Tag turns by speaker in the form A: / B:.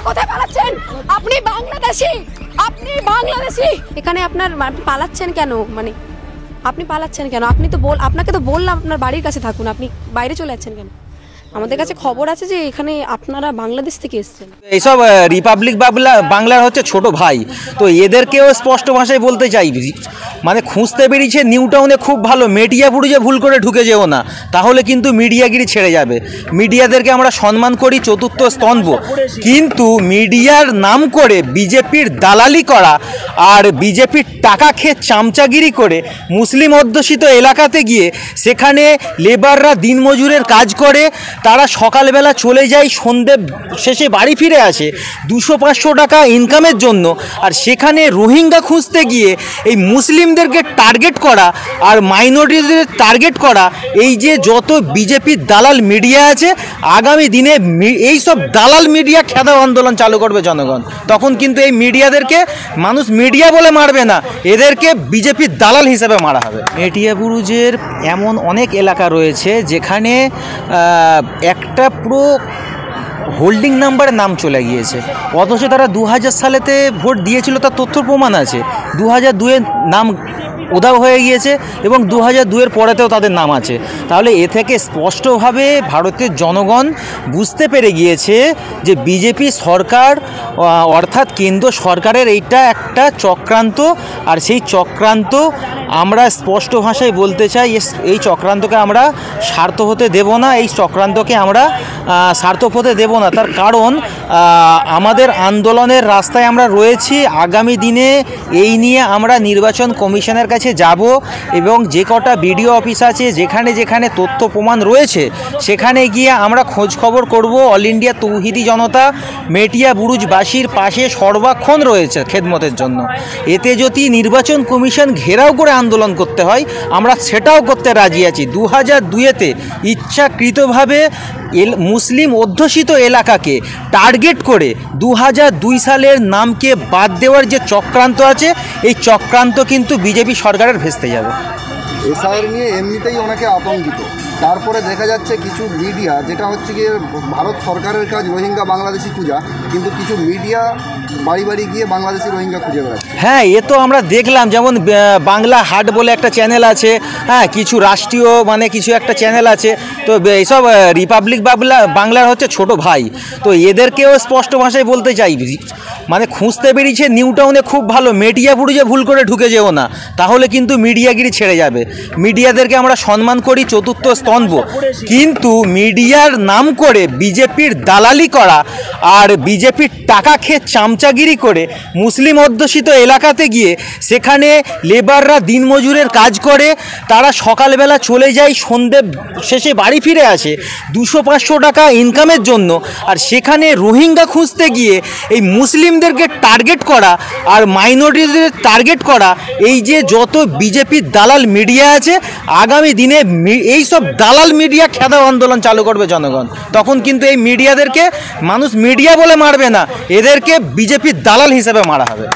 A: কোথায় পালাচ্ছেন? আপনি বাংলাদেশি, আপনি বাংলাদেশি। এখানে আপনার পালাচ্ছেন কেন? মানে আপনি পালাচ্ছেন কেন? আপনাকে তো বললাম আপনার বাড়ির কাছে থাকুন, আপনি বাইরে চলে যাচ্ছেন কেন? আমাদের কাছে খবর আছে যে এখানে আপনারা বাংলাদেশ থেকে এসেছেন।
B: এইসব রিপাবলিক বাংলার হচ্ছে ছোট ভাই, তো এদেরকেও স্পষ্ট ভাষায় বলতে চাই, মানে খুঁজতে বেরিয়েছে নিউ টাউনে খুব ভালো, মেটিয়াপুরে ভুল করে ঢুকে যেও না, তাহলে কিন্তু মিডিয়াগিরি ছেড়ে যাবে। মিডিয়াদেরকে আমরা সম্মান করি, চতুর্থ স্তম্ভ, কিন্তু মিডিয়ার নাম করে বিজেপির দালালি করা আর বিজেপির টাকা খেয়ে চামচাগিরি করে মুসলিম অধ্যুষিত এলাকাতে গিয়ে সেখানে লেবাররা দিনমজুরের কাজ করে, তারা সকালবেলা চলে যায়, সন্ধে শেষে বাড়ি ফিরে আসে 200-500 টাকা ইনকামের জন্য, আর সেখানে রোহিঙ্গা খুঁজতে গিয়ে এই মুসলিমদেরকে টার্গেট করা আর মাইনরিটিদের টার্গেট করা, এই যে যত বিজেপির দালাল মিডিয়া আছে, আগামী দিনে এই সব দালাল মিডিয়া খেদাও আন্দোলন চালু করবে জনগণ। তখন কিন্তু এই মিডিয়াদেরকে মানুষ মিডিয়া বলে মারবে না, এদেরকে বিজেপির দালাল হিসেবে মারা হবে। মেটিয়াবুরুজের এমন অনেক এলাকা রয়েছে যেখানে একটা পুরো হোল্ডিং নাম্বারে নাম চলে গিয়েছে, অথচ তারা 2000 সালেতে ভোট দিয়েছিল, তার তথ্য প্রমাণ আছে। 2002-এর নাম উধাও হয়ে গিয়েছে এবং 2002-এর পরেতেও তাদের নাম আছে। তাহলে এ থেকে স্পষ্টভাবে ভারতের জনগণ বুঝতে পেরে গিয়েছে যে বিজেপি সরকার অর্থাৎ কেন্দ্র সরকারের এইটা একটা চক্রান্ত, আর সেই চক্রান্ত আমরা স্পষ্ট ভাষায় বলতে চাই, এই চক্রান্তকে আমরা স্বার্থ হতে দেব না, এই চক্রান্তকে আমরা সার্থক হতে দেব না। তার কারণ আমাদের আন্দোলনের রাস্তায় আমরা রয়েছি, আগামী দিনে এই নিয়ে আমরা নির্বাচন কমিশনের কাছে যাব এবং যে কটা বিডিও অফিস আছে, যেখানে যেখানে তথ্য প্রমাণ রয়েছে, সেখানে গিয়ে আমরা খোঁজ খবর করব। অল ইন্ডিয়া তৌহিদি জনতা মেটিয়াবুরুজবাসীর পাশে সর্বক্ষণ রয়েছে খেদমতের জন্য। এতে যদি নির্বাচন কমিশন ঘেরাও করে আন্দোলন করতে হয়, আমরা সেটাও করতে রাজি আছি। 2002-তে ইচ্ছাকৃতভাবে মুসলিম অধ্যুষিত এলাকাকে টার্গেট করে 2002 সালের নামকে বাদ দেওয়ার যে চক্রান্ত আছে, এই চক্রান্ত কিন্তু বিজেপি সরকারের ভেস্তে যাবে।
C: এসআইআর নিয়ে এমনিতেই অনেকে আতঙ্কিত, তারপরে দেখা যাচ্ছে কিছু মিডিয়া, যেটা হচ্ছে গিয়ে ভারত সরকারের কাজ রোহিঙ্গা বাংলাদেশি খুঁজা, কিন্তু কিছু মিডিয়া বাড়ি বাড়ি গিয়ে বাংলাদেশি রোহিঙ্গা খুঁজে বেড়াচ্ছে।
B: হ্যাঁ, এ তো আমরা দেখলাম, যেমন বাংলা হাট বলে একটা চ্যানেল আছে, হ্যাঁ, কিছু রাষ্ট্রীয় মানে কিছু একটা চ্যানেল আছে, তো এইসব রিপাবলিক বাংলার হচ্ছে ছোট ভাই, তো এদেরকেও স্পষ্ট ভাষায় বলতে চাই, মানে খুঁজতে বেরিয়েছে নিউ টাউনে খুব ভালো, মেটিয়াপুরে ভুল করে ঢুকে যেও না, তাহলে কিন্তু মিডিয়াগিরি ছেড়ে যাবে। মিডিয়াদেরকে আমরা সম্মান করি, চতুর্থ স্তম্ভ, কিন্তু মিডিয়ার নাম করে বিজেপির দালালি করা আর বিজেপির টাকা খেয়ে চামচাগিরি করে মুসলিম অধ্যুষিত এলাকাতে গিয়ে সেখানে লেবাররা দিনমজুরের কাজ করে, তারা সকালবেলা চলে যায়, সন্ধে শেষে বাড়ি ফিরে আসে 200-500 টাকা ইনকামের জন্য, আর সেখানে রোহিঙ্গা খুঁজতে গিয়ে এই মুসলিমদেরকে টার্গেট করা আর মাইনরিটিদের টার্গেট করা, এই যে যত বিজেপির দালাল মিডিয়া আছে, আগামী দিনে এই সব দালাল মিডিয়া খেদাও আন্দোলন চালু করবে জনগণ। তখন কিন্তু এই মিডিয়াদেরকে মানুষ মিডিয়া বলে মারবে না, এদেরকে বিজেপির দালাল হিসেবে মারা হবে।